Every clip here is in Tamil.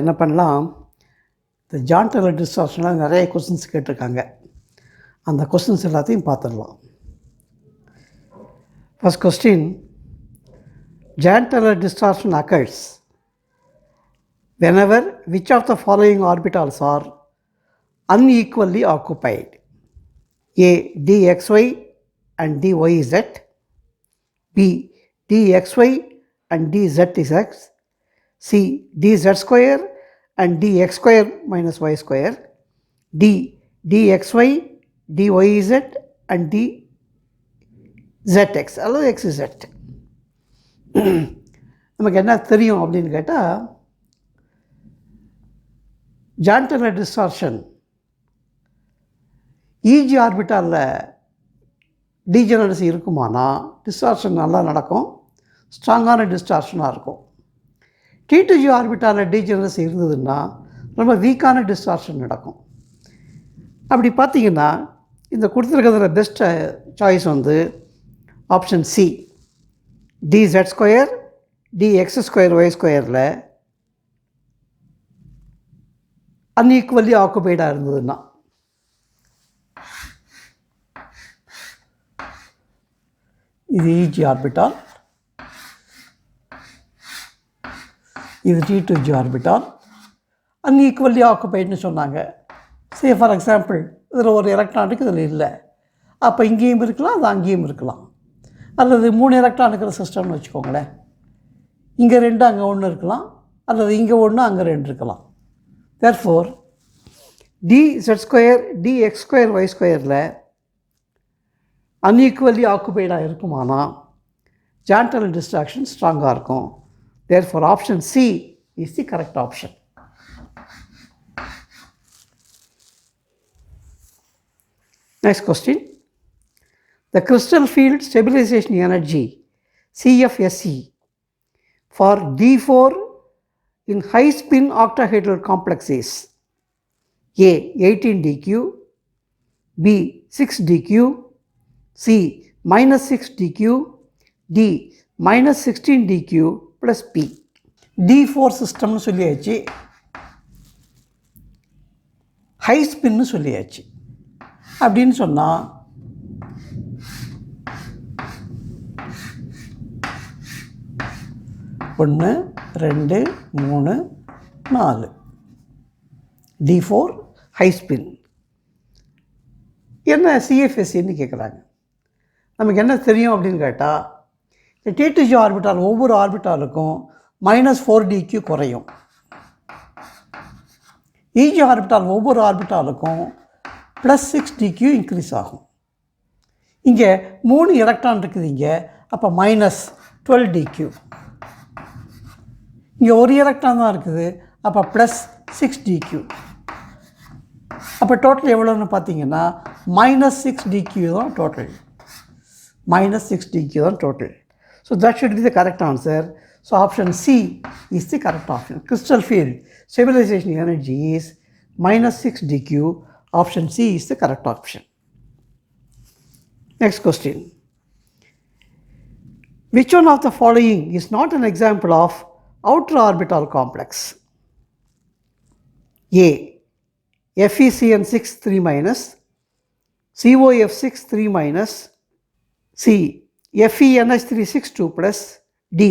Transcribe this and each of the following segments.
என்ன பண்ணலாம், இந்த ஜான் டெய்லர் டிஸ்டார்ஷனில் நிறைய கொஸ்டின்ஸ் கேட்டிருக்காங்க. அந்த கொஸ்டின்ஸ் எல்லாத்தையும் பார்த்துடலாம். First question, Jahn Teller distortion occurs whenever which of the following orbitals are unequally occupied? A. dxy and dyz, B. dxy and dzx, C. dz square and dx square minus y square, D. dxy dyz and dzx அல்லது xz. நமக்கு என்ன தெரியும் அப்படின்னு கேட்டால், ஜான் டெய்லர் டிஸ்டார்ஷன் இஜி ஆர்பிட்டாலில் டீஜெனரசி இருக்குமானா டிஸ்டார்ஷன் நல்லா நடக்கும், ஸ்ட்ராங்கான டிஸ்டார்ஷனாக இருக்கும். T2G ஆர்பிட்டாலில் டீஜெனரசி இருந்ததுன்னா ரொம்ப வீக்கான டிஸ்டார்ஷன் நடக்கும். அப்படி பார்த்தீங்கன்னா இந்த கொடுத்துருக்கிறதுல பெஸ்ட் சாய்ஸ் வந்து option C, dz square dx square y ஸ்கொயரில் அன்ஈக்குவலி ஆக்குபைடாக இருந்ததுன்னா. இது இஜி ஆர்பிட்டால், இது T2G ஆர்பிட்டால் அன்ஈக்குவலி ஆக்குபைடுன்னு சொன்னாங்க. சே ஃபார் எக்ஸாம்பிள் இதில் ஒரு எலக்ட்ரான் இருக்குது, இதில் இல்லை, அப்போ இங்கேயும் இருக்கலாம், அது அங்கேயும் இருக்கலாம். அல்லது 3 எலக்ட்ரான் இருக்கிற சிஸ்டம்னு வச்சுக்கோங்களேன், இங்கே 2 அங்கே 1 இருக்கலாம், அல்லது இங்கே 1 அங்கே 2 இருக்கலாம். Therefore dz square dx square y ஸ்கொயரில் அன்ஈக்குவலி ஆக்குபைடாக இருக்குமானா ஜான் டெய்லர் டிஸ்டார்ஷன் ஸ்ட்ராங்காக இருக்கும். Therefore option C is the correct option. Next question. The crystal field stabilization energy CFSE for D4 in high spin octahedral complex is A. 18 dq, B. 6 dq, C. minus 6 dq, D. minus 16 dq plus P. D4 சிஸ்டம்னு சொல்லியாச்சு, ஹை ஸ்பின்னு சொல்லியாச்சு. அப்படின்னு சொன்னால் ஒன்று 2 3 4 D4 ஹை ஸ்பின். என்ன சிஎஃப்எஸ்சின்னு கேட்குறாங்க. நமக்கு என்ன தெரியும் அப்படின்னு கேட்டால், இந்த T2G ஆர்பிட்டால் ஒவ்வொரு ஆர்பிட்டாலுக்கும் -4 dq குறையும். இஜி ஆர்பிட்டால் ஒவ்வொரு ஆர்பிட்டாலுக்கும் +6 dq இன்க்ரீஸ் ஆகும். இங்கே 3 எலக்ட்ரான் இருக்குது இங்கே, அப்போ -12 dq. இங்கே ஒரு எலக்ட்ரான் தான் இருக்குது, அப்போ +6 dq. அப்போ டோட்டல் எவ்வளோன்னு பார்த்தீங்கன்னா -6 dq தான் டோட்டல். -6 dq தான் total. So that should be the correct answer. So option C is the correct option. Crystal field stabilisation energy is -6 dq. Option C is the correct option. Next question. Which one of the following is not an example of outer orbital complex? A. FeCN6 3 minus, COF6 3 minus, C. FeNH3 6 2 plus, D.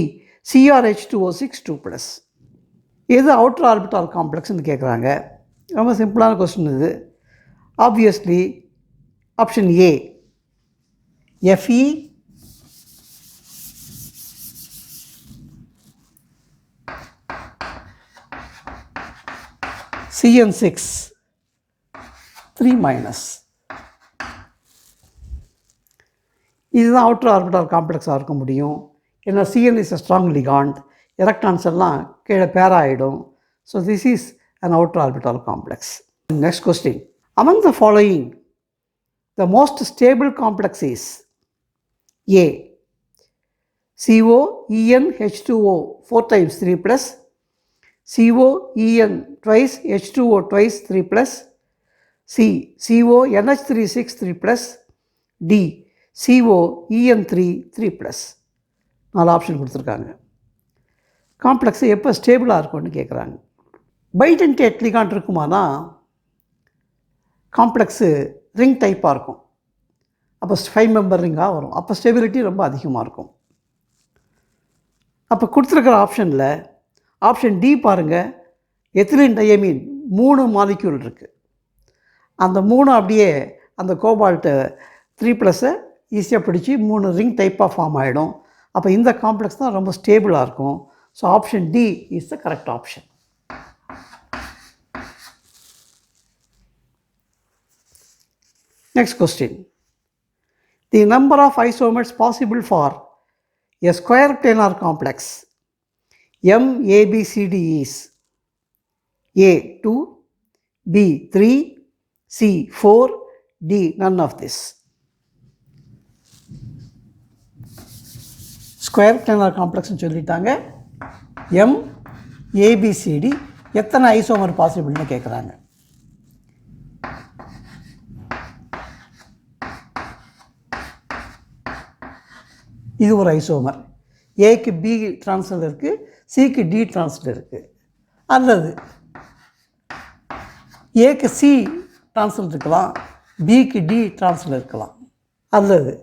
CrH2O6 2 plus. எது அவுட்டர் ஆர்பிட்டால் காம்ப்ளெக்ஸ்ன்னு கேட்குறாங்க. ரொம்ப சிம்பிளான கொஸ்டின் இது. Obviously, option A, Fe CN6 3 minus. இதுதான் அவுட்டர் ஆர்பிட்டால் காம்ப்ளெக்ஸாக இருக்க முடியும். ஏன்னா CN is a strong ligand, electrons எல்லாம் கீழே பேரா ஆகிடும். So this is an outer orbital complex. Next question. Among the following, the most stable complex is A. COENH2O 4 times 3 plus, COEN twice H2O twice 3 plus, C. CONH3 6 3 plus, D. COEN3 3 plus. 4 option கொடுத்துருக்காங்க. காம்ப்ளெக்ஸ் எப்போ ஸ்டேபிளாக இருக்கும்னு கேட்குறாங்க. பைடென்டேட் லிகாண்ட் இருக்குமானா காம்ப்ளெக்ஸு ரிங் டைப்பாக இருக்கும். அப்போ 5 மெம்பர் ரிங்காக வரும். அப்போ ஸ்டெபிலிட்டி ரொம்ப அதிகமாக இருக்கும். அப்போ கொடுத்துருக்கிற ஆப்ஷனில் ஆப்ஷன் டி பாருங்கள், எத்திலின் டையமீன் 3 மாலிக்யூல் இருக்குது. அந்த 3 அப்படியே அந்த கோபால்ட்டு 3+ ஈஸியாக பிடிச்சி 3 ரிங் டைப்பாக ஃபார்ம் ஆகிடும். அப்போ இந்த காம்ப்ளெக்ஸ் தான் ரொம்ப ஸ்டேபிளாக இருக்கும். So option D is the correct option. Next question. The number of isomers possible for a square planar complex MABCD is A 2, B 3, C 4, D none of this. Square planar காம்ப்ளெக்ஸ்னு சொல்லிட்டாங்க. MABCD எத்தனை ஐசோமர் பாசிபிள்னு கேட்குறாங்க. இது ஒரு ஐசோமர். ஏக்கு பி ட்ரான்ஸ்ஃபர் இருக்குது, சிக்கு டி ட்ரான்ஸ்ஃபர் இருக்குது. அல்லது ஏக்கு சி ட்ரான்ஸ்ஃபர் இருக்கலாம், பிக்கு டி ட்ரான்ஸ்ஃபர் இருக்கலாம். அல்லது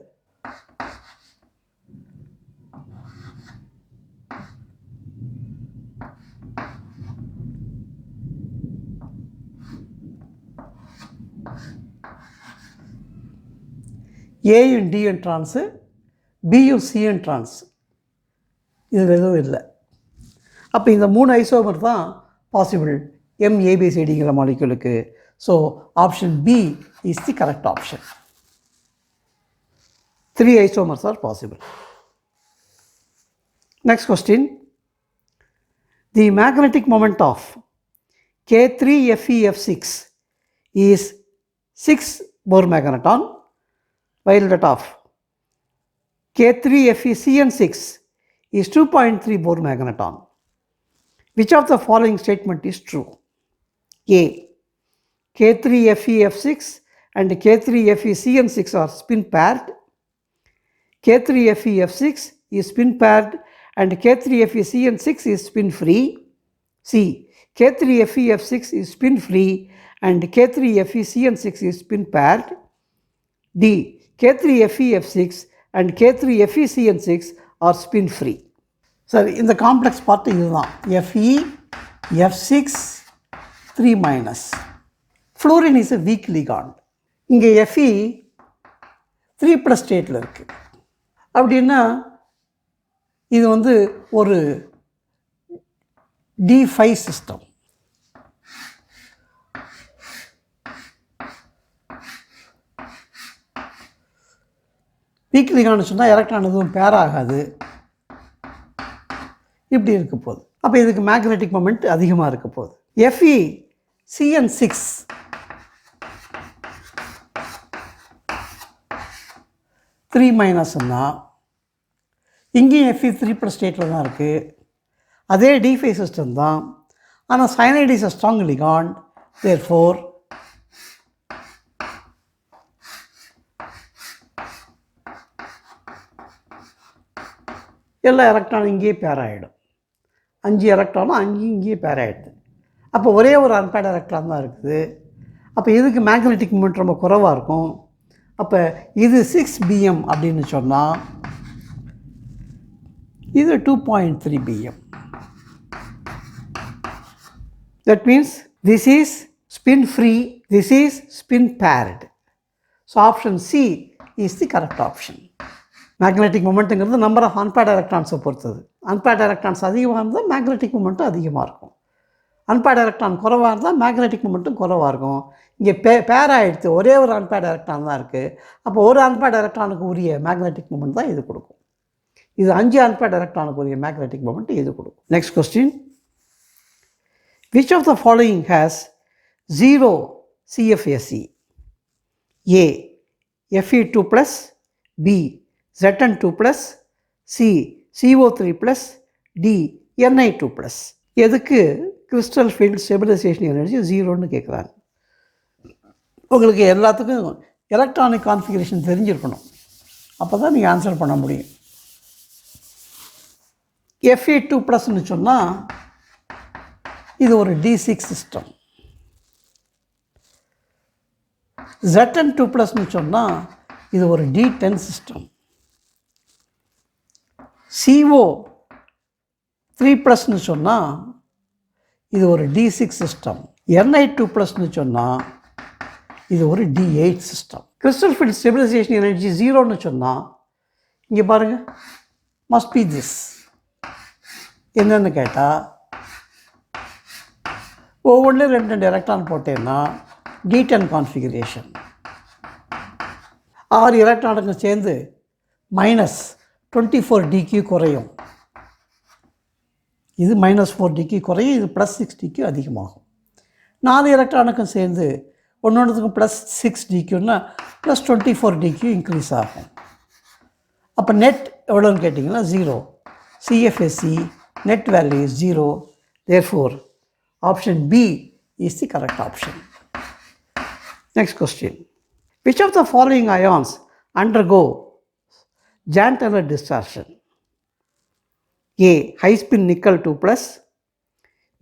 ஏயும் டியும் ட்ரான்ஸு, பியும் சியும் ட்ரான்ஸ். இதில் எதுவும் இல்லை. அப்போ இந்த 3 ஐசோமர் தான் பாசிபிள் MABCDங்கிற மாலிக்யூலுக்கு. So option B is the correct option. 3 isomers are possible. Next question. The magnetic moment of K3FeF6 is 6 Bohr magneton, while that of K3FeCN6 is 2.3 Bohr magneton. Which of the following statement is true? A. K3FeF6 and K3FeCN6 are spin paired. K3FeF6 is spin paired and K3FeCN6 is spin free. C. K3FeF6 is spin free and K3FeCN6 is spin paired. D. K3FeF6 and K3FeCN6 are spin free. சரி, இந்த காம்ப்ளெக்ஸ் பார்ட் இதுதான். Fe, F6, 3-. Fluorine is a weak ligand. இங்கே Fe 3+ ஸ்டேட்டில் இருக்குது. அப்படின்னா இது வந்து ஒரு D5 சிஸ்டம். வீக் லிகாண்ட் சொன்னால் எலக்ட்ரான் எதுவும் பேர் ஆகாது. இப்படி இருக்க போகுது. அப்போ இதுக்கு மேக்னெட்டிக் மொமெண்ட் அதிகமாக இருக்க போகுது. FeCN6 3- இங்கேயும் Fe 3+ ஸ்டேட்டில் தான் இருக்குது. அதே D5 சிஸ்டம் தான். ஆனால் cyanide is a strong ligand. Therefore எல்லா எலக்ட்ரானும் இங்கேயே பேர் ஆகிடும். 5 எலக்ட்ரானும் இங்கேயே பேர் ஆகிடுது. அப்போ ஒரே ஒரு அன்பேர்ட் எலக்ட்ரான் தான் இருக்குது. அப்போ இதுக்கு மேக்னெட்டிக் மொமெண்ட் ரொம்ப குறைவாக இருக்கும். அப்போ இது 6 bm அப்படின்னு சொன்னால் இது 2.3 bm. That means this is spin free, this is spin paired. So option C is the correct option. Magnetic மொமெண்ட்டுங்கிறது நம்பர் ஆஃப் அன்பேர்ட் எலக்ட்ரான்ஸை பொறுத்தது. அன்பேர்ட் எலக்ட்ரான்ஸ் அதிகமாக இருந்தால் மேக்னெட்டிக் மொமெண்ட்டும் அதிகமாக இருக்கும். அன்பேர்ட் எலக்ட்ரான் குறைவாக இருந்தால் மேக்னெட்டிக் மொமெண்ட்டும் குறைவாக இருக்கும். இங்கே பேர் ஆகிடுத்து, ஒரே ஒரு அன்பேர்ட் எலக்ட்ரான் தான் இருக்குது. அப்போ ஒரு அன்பேர்ட் எலக்ட்ரானுக்கு உரிய மேக்னெட்டிக் மொமெண்ட் தான் இது கொடுக்கும். இது 5 அன்பேர்ட் எலக்ட்ரானுக்கு உரிய மேக்னெட்டிக் மொமெண்ட் இது கொடுக்கும். Next question. Which of the following has 0 CFSE? A. Fe2+, B. Zn2+, C. CO3+, D. Ni2+. எதுக்கு கிறிஸ்டல் ஃபீல்ட் ஸ்டெபிலைசேஷன் எனர்ஜி 0ன்னு கேட்குறாங்க. உங்களுக்கு எல்லாத்துக்கும் எலக்ட்ரானிக் கான்ஃபிகரேஷன் தெரிஞ்சிருக்கணும். அப்போ தான் நீங்கள் ஆன்சர் பண்ண முடியும். Fe2+ன்னு சொன்னால் இது ஒரு D6 சிஸ்டம். Zn2+ சொன்னால் இது ஒரு D10 சிஸ்டம். CO3+ சொன்னால் இது ஒரு D6 சிஸ்டம். Ni2+ சொன்னால் இது ஒரு D8 system. Crystal field stabilisation energy 0ன்னு சொன்னால் இங்கே பாருங்கள், மஸ்ட் பி திஸ். என்னென்னு கேட்டால் ஒவ்வொன்றும் 2 எலக்ட்ரான் போட்டேன்னா D10 கான்ஃபிகரேஷன். 6 எலக்ட்ரானுக்கு சேர்ந்து -24 dQ குறையும். இது -4 dQ குறையும், இது +6 dQ அதிகமாகும். 4 எலக்ட்ரானுக்கும் சேர்ந்து ஒன்றொன்றுக்கும் +6 dQன்னா +24 dQ இன்க்ரீஸ் ஆகும். அப்போ நெட் எவ்வளோன்னு கேட்டிங்கன்னா 0. CFSE net value is 0. Therefore, option B is the correct option. Next question. Which of the following ions undergo Jahn-Teller distortion? A. High spin nickel 2+,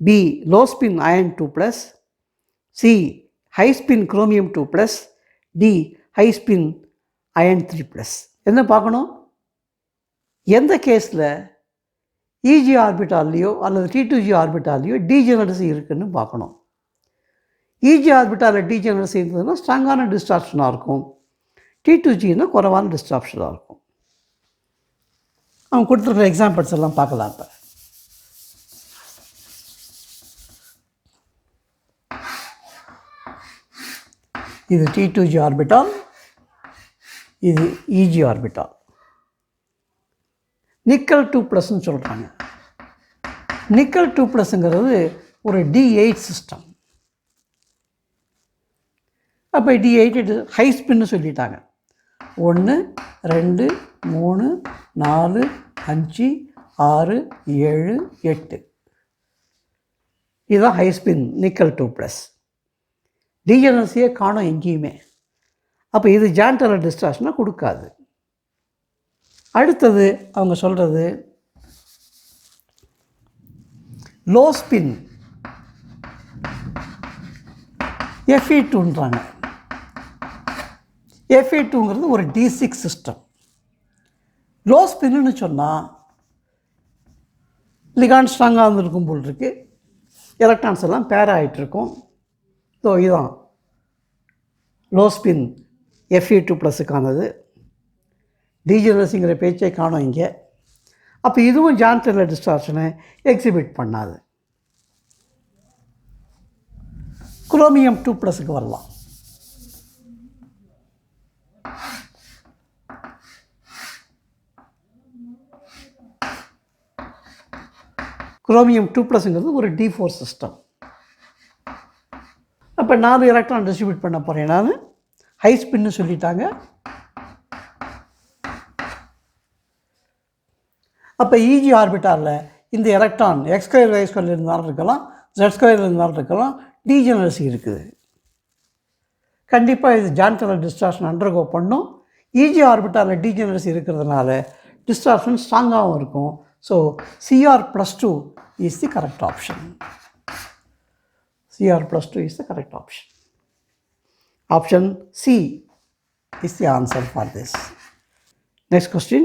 B. Low spin iron 2+, C. High spin chromium 2+, D. High spin iron 3+. என்ன பார்க்கணும்? எந்த கேஸில் EG ஆர்பிட்டால்லையோ அல்லது T2G ஆர்பிட்டால்லையோ டீஜெனரசி இருக்குதுன்னு பார்க்கணும். EG ஆர்பிட்டாலில் டீஜெனரசி இருந்ததுன்னா ஸ்ட்ராங்கான டிஸ்டார்ஷனாக இருக்கும். T2Gன்னா குறைவான டிஸ்டார்ஷனாக இருக்கும். அவங்க கொடுத்துருக்குற எக்ஸாம்பிள்ஸ் எல்லாம் பார்க்கலாம். இப்போ இது T2G ஆர்பிட்டால், இது EG ஆர்பிட்டால். நிக்கல் 2+ன்னு சொல்கிறாங்க. நிக்கல் 2+ங்கிறது ஒரு D8 சிஸ்டம். அப்போ D8 ஹை ஸ்பின்னு சொல்லிட்டாங்க. 1 2 3 4 5 6 7 8 இதுதான் ஹை ஸ்பின் நிக்கல் 2+. டீஜெனரசியே காணும் எங்கேயுமே. அப்போ இது ஜான்-டெல்லர் டிஸ்டார்ஷனாக கொடுக்காது. அடுத்தது அவங்க சொல்கிறது லோ ஸ்பின் Fe2ன்றாங்க. Fe2ங்கிறது ஒரு D6 சிஸ்டம். லோ ஸ்பின்னு சொன்னால் லிகாண்ட் ஸ்ட்ராங்காக இருந்திருக்கும் போல் இருக்குது, எலக்ட்ரான்ஸ் எல்லாம் பேர் ஆகிட்டுருக்கும். ஸோ இதுதான் லோ ஸ்பின் Fe2+க்கானது. டீஜெனரசிங்கிற பேச்சை காணும் இங்கே. அப்போ இதுவும் ஜான்-டெல்லர் டிஸ்டார்ஷனை எக்ஸிபிட் பண்ணாது. குரோமியம் 2+க்கு வரலாம். குரோமியம் 2+ங்கிறது ஒரு D4 சிஸ்டம். அப்போ 4 எலக்ட்ரான் டிஸ்ட்ரிபியூட் பண்ண போகிறேன் நான். ஹை ஸ்பின்னு சொல்லிட்டாங்க. அப்போ EG ஆர்பிட்டாலில் இந்த எலக்ட்ரான் X2 Y2 இருந்தாலும் இருக்கலாம், Z2 இருந்தாலும் இருக்கலாம், டீஜெனரசி இருக்குது. கண்டிப்பாக இது ஜான்-டெல்லர் டிஸ்டார்ஷன் அண்டர்கோ பண்ணும். EG ஆர்பிட்டாலில் டீஜெனரசி இருக்கிறதுனால டிஸ்டார்ஷன் ஸ்ட்ராங்காகவும் இருக்கும். So Cr+2 is the correct option. Cr+2 is the correct option. Option C is the answer for this. Next question.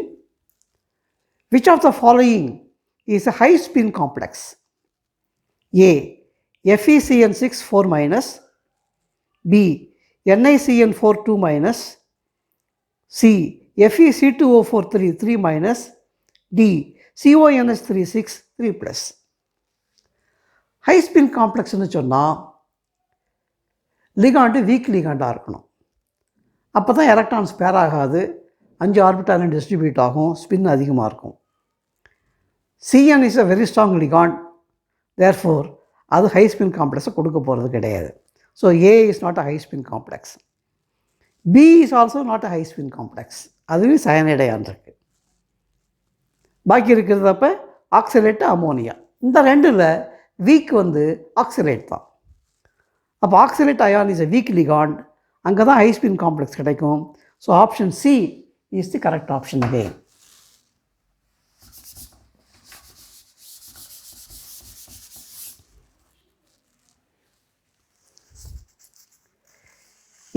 Which of the following is a high spin complex? A. FeCN6 4-, B. NiCN4 2-, C. FeC2O4 3-, D. CONH36 3+. High spin காம்ப்ளெக்ஸ்னு சொன்னால் லிகாண்டு வீக் லிகாண்டாக இருக்கணும். அப்போ தான் எலக்ட்ரான்ஸ் பேர் ஆகாது, 5 ஆர்பிட்டாலும் டிஸ்ட்ரிபியூட் ஆகும், ஸ்பின் அதிகமாக இருக்கும். CN is a very strong ligand. Therefore அது ஹை ஸ்பின் காம்ப்ளெக்ஸை கொடுக்க போகிறது கிடையாது. So A is not a high spin complex. B is also not a high spin complex. அதுவே சயனைடையான் இருக்கு. பாக்கி இருக்கிறது அப்போ ஆக்சிலேட்டு அமோனியா. இந்த ரெண்டில் வீக் ஆக்சிலேட் தான். அப்போ oxalate ion is a weak ligand. அங்கே தான் ஹை ஸ்பின் காம்ப்ளெக்ஸ் கிடைக்கும். So option C is the correct option again.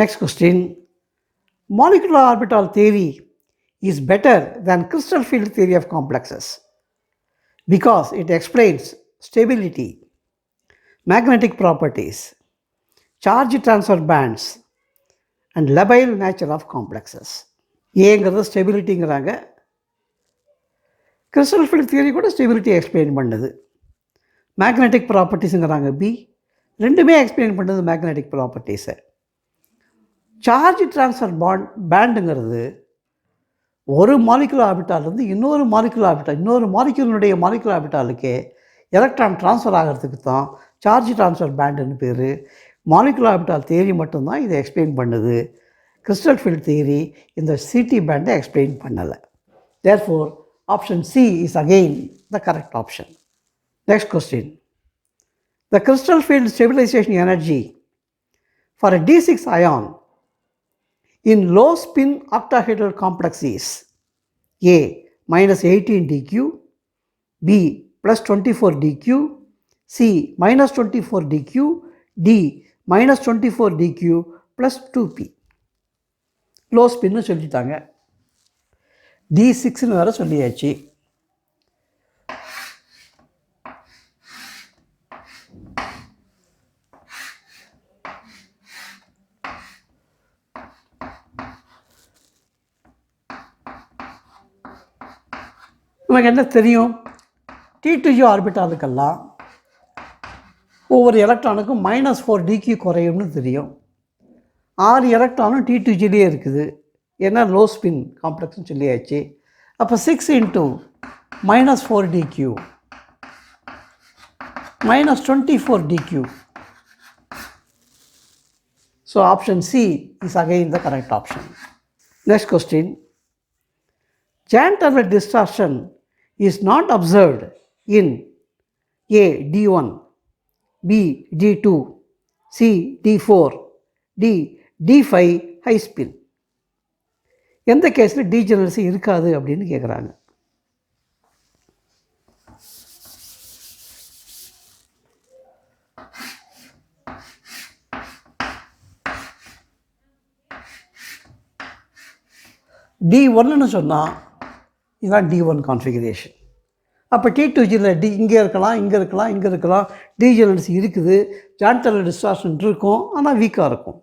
Next question. Molecular orbital theory is better than crystal field theory of complexes because it explains stability, magnetic properties, charge transfer bands, and labile nature of complexes. ஏங்கிறது ஸ்டெபிலிட்டிங்கிறாங்க, கிறிஸ்டல் ஃபீல்ட் தியரி கூட ஸ்டெபிலிட்டி எக்ஸ்பிளைன் பண்ணுது. மேக்னெட்டிக் ப்ராப்பர்ட்டிஸுங்கிறாங்க பி, ரெண்டுமே எக்ஸ்பிளைன் பண்ணுது மேக்னெட்டிக் ப்ராப்பர்ட்டிஸை. சார்ஜ் ட்ரான்ஸ்ஃபர் பேண்டுங்கிறது ஒரு மாலிகுலர் ஆர்பிட்டாலேருந்து இன்னொரு மாலிகுலனுடைய மாலிகுலர் ஆர்பிட்டாலுக்கே எலக்ட்ரான் ட்ரான்ஸ்ஃபர் ஆகிறதுக்கு தான் சார்ஜ் ட்ரான்ஸ்ஃபர் பேண்டுன்னு பேர். மாலிகுலர் ஆர்பிட்டால் தியரி மட்டும்தான் இதை எக்ஸ்பிளைன் பண்ணுது. கிறிஸ்டல் ஃபீல்ட் தியரி இந்த சிடி பேண்டை எக்ஸ்பிளைன் பண்ணலை. Therefore option C is again the correct option. Next question. The crystal field stabilization energy for a D6 ion in low spin octahedral complex is A minus 18 dq, B plus 24 dq, C minus 24 dq, D minus 24 dq plus 2p. Low spin சொல்லிட்டாங்க, D6ன்னு வேறு சொல்லியாச்சு. நமக்கு என்ன தெரியும், T2G ஆர்பிட்டாலுக்கெல்லாம் ஒவ்வொரு எலக்ட்ரானுக்கும் -4 dq குறையும்னு தெரியும். 6 எலக்ட்ரானும் T2Gலேயே இருக்குது, ஏன்னா லோ ஸ்பின் காம்ப்ளெக்ஸ்னு சொல்லியாச்சு. அப்போ 6 × -4 dq -24 dq. So option C is again the correct option. Next question. Jahn-Turner distortion is not observed in A D1, B D2, C D4, D D5 high spin. எந்த கேஸில் டீஜெனரசி இருக்காது அப்படின்னு கேட்குறாங்க. D1ன்னு சொன்னால் இதுதான் D1 கான்ஃபிகரேஷன். அப்போ T2Gயில் இங்கே இருக்கலாம், டீஜெனரசி இருக்குது, ஜான்-டர்னர் டிஸ்டார்ஷன் இருக்கும், ஆனால் வீக்காக இருக்கும்.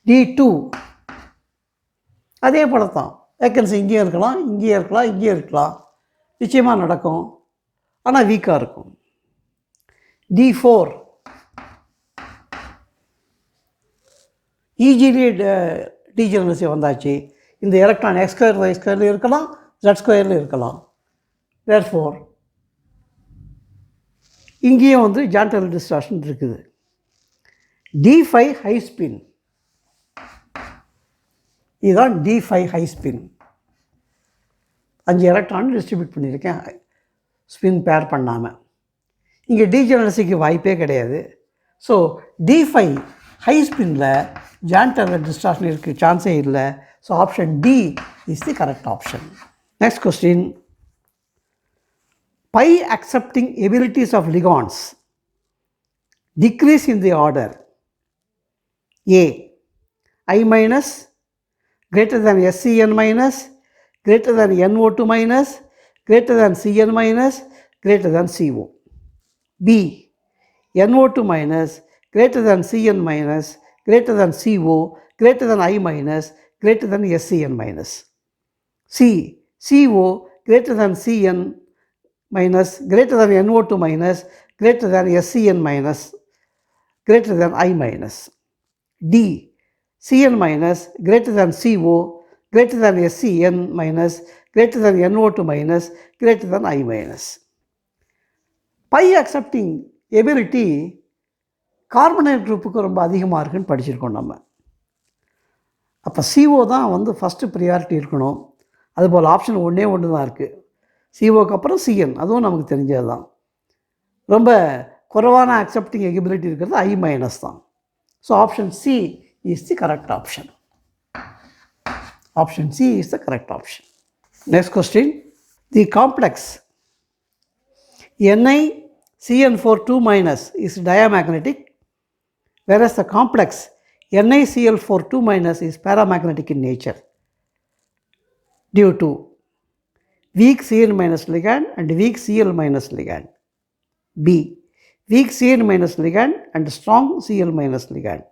D2 அதே போல தான், வேக்கன்சி இங்கே இருக்கலாம், நிச்சயமாக நடக்கும், ஆனால் வீக்காக இருக்கும். D4 ஈஸிலி டீஜெனரசி வந்தாச்சு. இந்த எலக்ட்ரான் X2 Y2 இருக்கலாம், Z2 இருக்கலாம். தேர்ஃபோர் இங்கேயும் வந்து ஜான்-டர்னர் டிஸ்டார்ஷன் இருக்குது. D5 ஹை ஸ்பின், இதுதான் D5 high spin. 5 electron distribute பண்ணியிருக்கேன் ஸ்பின் பேர் பண்ணாமல். இங்கே டீஜெனரசிக்கு வாய்ப்பே கிடையாது. ஸோ D5 ஹை ஸ்பின்னில் ஜான்-டர்னர் டிஸ்டார்ஷன் இருக்குது சான்ஸே இல்லை. So option D is the correct option. Next question. Pi accepting abilities of ligands decrease in the order A I minus greater than SCN minus greater than NO2 minus greater than CN minus greater than CO. B NO2 minus greater than CN minus greater than CO greater than I minus greater than SCN minus. C CO greater than CN minus greater than NO2 minus greater than SCN minus greater than I minus. D CN minus greater than CO greater than SCN minus greater than NO2 minus greater than I minus. Pi accepting ability carbonyl குரூப்புக்கு ரொம்ப அதிகமாக இருக்குன்னு படிச்சிருக்கோம் நம்ம. அப்போ CO தான் வந்து ஃபஸ்ட்டு ப்ரியாரிட்டி இருக்கணும். அதுபோல் ஆப்ஷன் ஒன்று தான் இருக்குது. சிஓக்கு அப்புறம் CN, அதுவும் நமக்கு தெரிஞ்சது தான். ரொம்ப குறைவான அக்செப்டிங் எபிலிட்டி இருக்கிறது I மைனஸ் தான். So option C is the correct option. Option C is the correct option. Next question. The complex NiCN4 2- is diamagnetic, whereas the complex NiCl4 2- is paramagnetic in nature due to weak Cl- ligand and weak Cl- ligand. B. Weak Cl- ligand and strong Cl- ligand.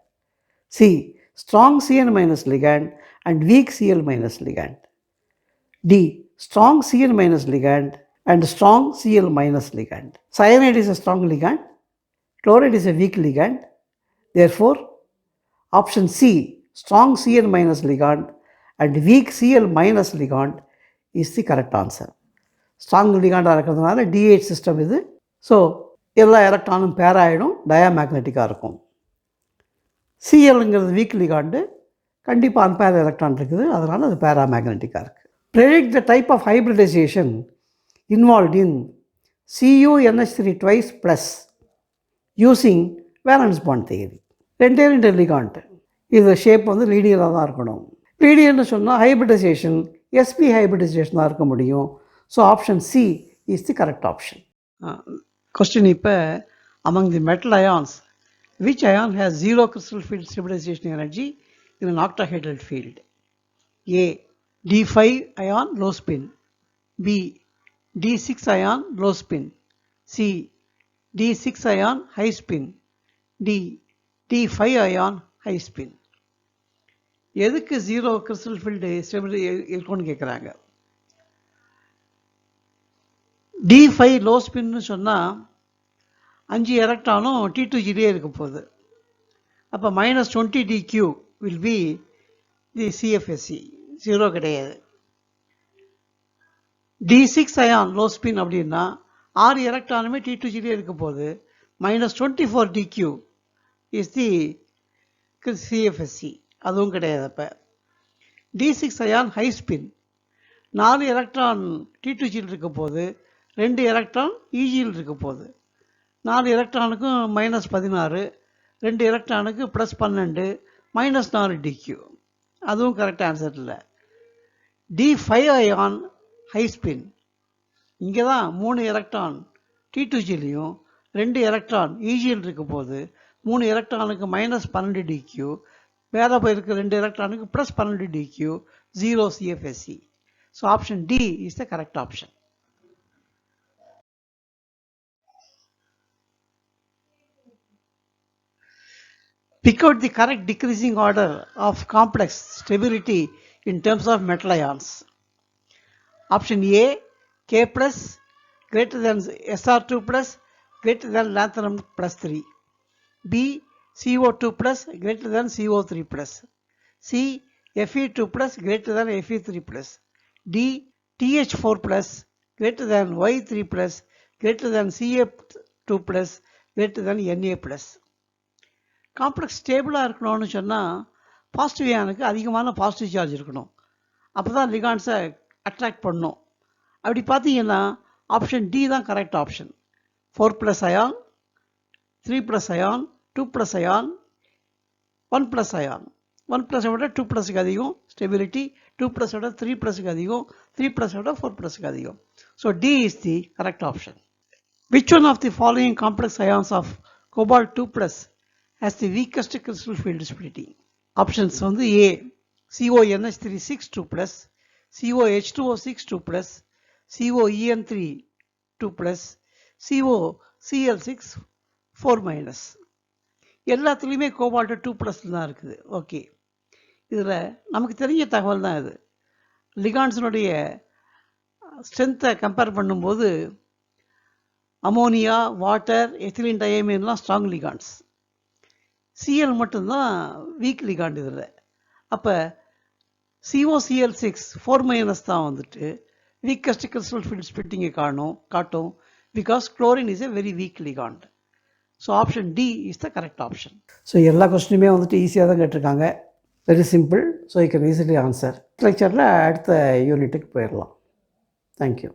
C. Strong Cl- ligand and weak Cl- ligand. D. Strong Cl- ligand and strong Cl- ligand. Cyanide is a strong ligand. Chloride is a weak ligand. Therefore, option C, strong Cl- ligand and weak Cl- ligand is the correct answer. Strong liganடாக இருக்கிறதுனால D8 சிஸ்டம் இது. ஸோ எல்லா எலக்ட்ரானும் பேர் ஆகிடும், டயாமேக்னெட்டிக்காக இருக்கும். சிஎல்ங்கிறது வீக் லிகாண்டு, கண்டிப்பாக அன்பேர் எலக்ட்ரான் இருக்குது, அதனால் அது பேராமேக்னெட்டிக்காக இருக்குது. Predict the type of hybridization involved in CuNH3 twice plus using valence bond theory. ரெண்டு லிகாண்ட், இது ஷேப் வந்து லீனியராக தான் இருக்கணும். லீனியர்னு சொன்னால் ஹைப்ரிடைசேஷன் sp ஹைப்ரிடைசேஷன் தான் இருக்க முடியும். So option C is the correct option. Question இப்போ, among the metal ions, which ion has zero crystal field stabilization energy in an octahedral field? A. D5 ion low spin. B. D6 ion low spin. C. D6 ion high spin. D. D5 ion high spin. எதுக்கு ஜீரோ கிறிஸ்டல் ஃபீல்டு ஸ்டெபிலிட்டி இருக்கும்னு கேட்குறாங்க. D5 லோ ஸ்பின்னு சொன்னால் 5 எலக்ட்ரானும் T2Gலேயே இருக்க போகுது. அப்போ -20 DQ will be the CFSE, zero கிடையாது. D6 அயான் லோ ஸ்பின் அப்படின்னா 6 எலக்ட்ரானுமே T2Gலேயே இருக்க போகுது. -24 DQ இஸ் தி CFSE, அதுவும் கிடையாது. அப்போ D6 ion high spin, 4 electron T2Gயில் இருக்க போது, 2 எலக்ட்ரான் EGயில் இருக்க போகுது. 4 எலக்ட்ரானுக்கும் -16, 2 எலக்ட்ரானுக்கு +12, -4 DQ, அதுவும் கரெக்ட் ஆன்சர் இல்லை. D5 அயான் ஹை ஸ்பின், இங்கே தான் 3 எலக்ட்ரான் T2Gலையும் 2 எலக்ட்ரான் EGயில் இருக்க போது, 3 எலக்ட்ரானுக்கு -12 DQ, வேற போயிருக்க 2 எலக்ட்ரானுக்கு +12 DQ, 0 CFSE. So option D is the correct option. Pick out the correct decreasing order of complex stability in terms of metal ions. Option A, K plus greater than Sr2 plus greater than lanthanum plus 3. B, CO2 plus greater than CO3 plus. C, Fe2 plus greater than Fe3 plus. D, TH4 plus greater than Y3 plus greater than Ca2 plus greater than Na plus. Complex ஸ்டேபிளாக இருக்கணும்னு சொன்னால் பாசிட்டிவ் அயானுக்கு அதிகமான பாசிட்டிவ் சார்ஜ் இருக்கணும். அப்போ தான் லிகான்ஸை அட்ராக்ட் பண்ணணும். அப்படி பார்த்தீங்கன்னா ஆப்ஷன் டி தான் correct option. 4+ ion, 3+ ion, 2+ ion, 1+ ion. 1+ விட 2+க்கு அதிகம் ஸ்டெபிலிட்டி, 2+ விட 3+க்கு அதிகம், 3+ விட 4+க்கு அதிகம். So D is the correct option. Which one of the following complex ions of cobalt 2+ has the weakest crystal field splitting? Options வந்து A, CONH3 6 2+, COH2O6 2+, COEN3 2+, COCl6 4-. எல்லாத்துலேயுமே கோபால்ட் 2+ தான் இருக்குது. ஓகே, இதில் நமக்கு தெரிஞ்ச தகவல் தான் இது. லிகான்ஸினுடைய ஸ்ட்ரென்த்தை கம்பேர் பண்ணும்போது அமோனியா, வாட்டர், எத்திலீன் டயமீன்லாம் ஸ்ட்ராங் லிகான்ஸ், சிஎல் மட்டும்தான் வீக் லிகாண்ட் இதில். அப்போ COCl6 4- தான் வந்துட்டு வீக்கஸ்ட் கிறிஸ்டல் ஃபீல்ட் ஸ்பிளிட்டிங்கை காட்டும், because chlorine is a very weak ligand. So option D is the correct option. So எல்லா கொஸ்டினுமே வந்துட்டு ஈஸியாக தான் கேட்டிருக்காங்க, very simple. So you can easily answer. லெக்சரில் அடுத்த யூனிட்டுக்கு போயிடலாம். தேங்க்யூ.